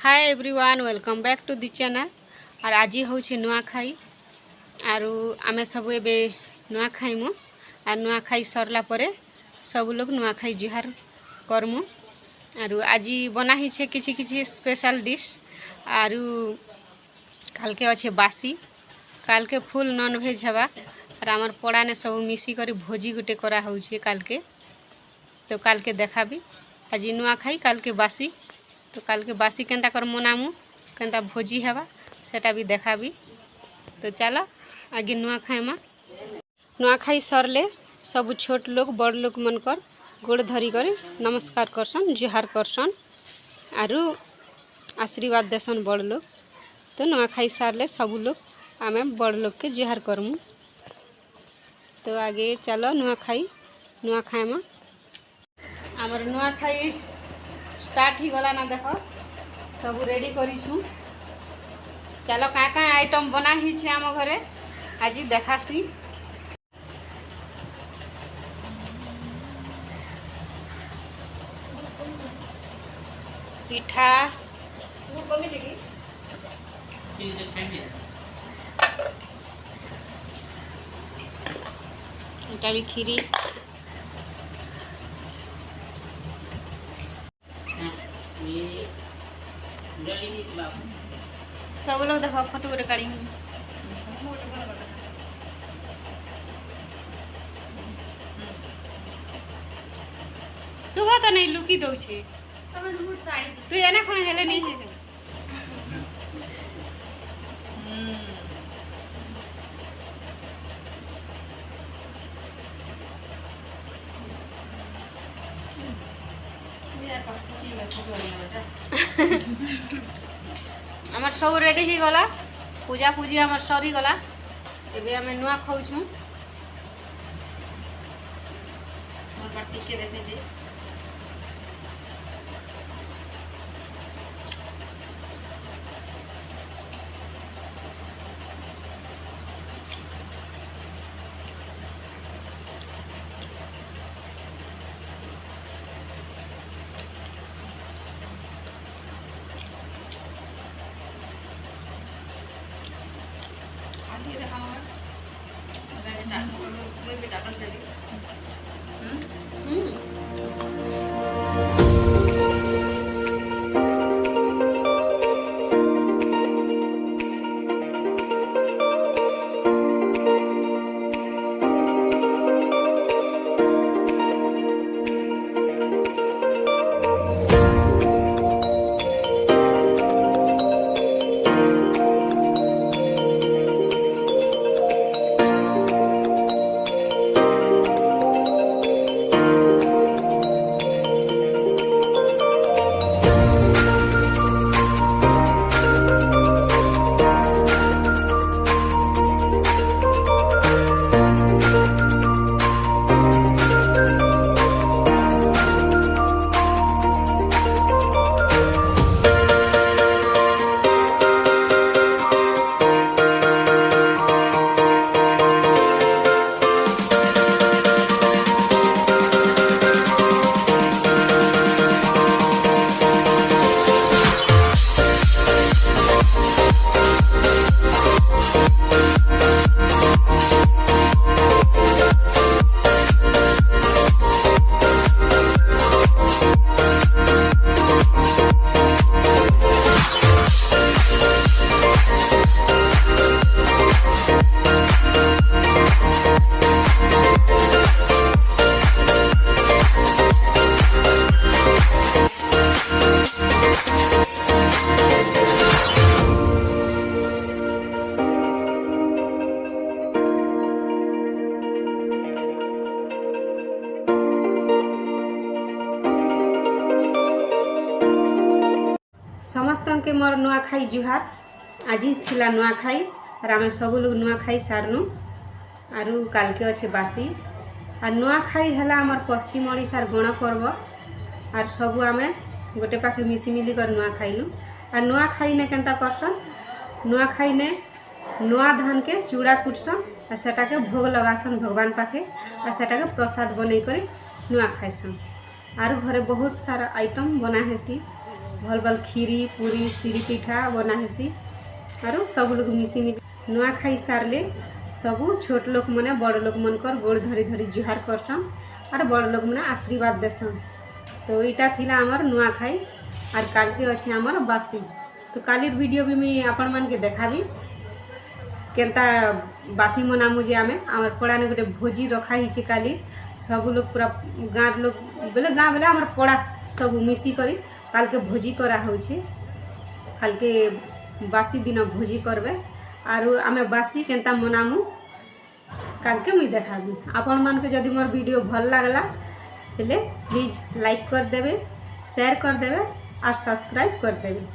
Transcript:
Hi everyone welcome back to the channel. और आज हूँ नुआखाई आरु आमे सब एबे नुआखाइमु और नुआखाई सरला परे सब लोग नुआखाई जुहार करमु। आरु आज बना ही छे किछि किछि स्पेशल डिश आरु काल के अच्छे बासी काल के फुल नॉन वेज हवा और आमर पड़ा ने सब मिसी करी भोजी गुटे करा होउछे काल के। तो काल के देखा भी आज नुआखाई काल के बासी तो काल के बासी केंता कर मनामु केंता भोजी हवा सेटा भी देखा भी। तो चलो आगे नुआखाई सरले सब छोट लोग बड़ लोग मनकर गोड़ धरी कर नमस्कार करसन जुहार करसन आरु आशीर्वाद देसन बड़ लोग। तो नुआखाई सरले सब लोग आमे बड़ लोग के जुहार करमु। तो आगे चलो नुआखाई में आमर नुआखाई स्टार्ट ही गला ना देखो सब रेडी करिछु। चलो क्या आइटम बना ही छे आम घरे आज देखासी। पिठा इटा भी खीरी सब लोग देखो फोटो गोटे काढ़ी सुबह तो नहीं लुकी दौ तू एने कौन हेले नहीं है आमर सब रेडी ही गला पूजा पूजी आमर सरी गला एबे आमे नुआ खाउछु। मोर पर टिके देखे दे समस्त के मोर नुआखाई जुहार। आज थिला नुआखाई और आमे सब लोग नुआखाई सारनु आरु काल के अच्छे बासी और नुआखाई हला हमर पश्चिम ओडिशार गण पर्व और सबू आमे गोटे पाखे मिसी मिली कर नुआखाइनु। और नुआखाई ने केंता करसन नुआखाई ने नुआ धान के चूड़ा कुटसन और सेटा के भोग लगासन भगवान पाखे और सेटा के प्रसाद बनै कर नुआ खाइसन। आरु घरे बहुत सारा आइटम बना हेसी भल भल खीरी पूरी सिरी पिठा बना हेसी आरो सब लोग मिसी मिली नुआ खाई सारले सबू छोट लोक मने बड़ लोक मनकर गोड़ धरी धरी जुहार करसन और बड़ लोक मने आशीर्वाद देसन। तो इटा थिला हमर नुआ खाई और काल के अच्छे हमर बासी। तो काली वीडियो भी मुझे आपण मान के देखाबी केंता बासी मनामु जे आमे आमर पड़ा ने गोटे भोजी रखा ही काली सब लोग पूरा गाँव लोग बोले गाँव बोले आमर पड़ा सब मिसी करी काल के भोजी करा होछे। काल के बासी दिन भोजी करबे आरु आमे बासी केंता मनामु काल के मुई देखाबी। आपण मान के जदि मोर वीडियो भल लागला हेले प्लीज लाइक कर देबे शेयर कर देबे और सब्सक्राइब कर देबे।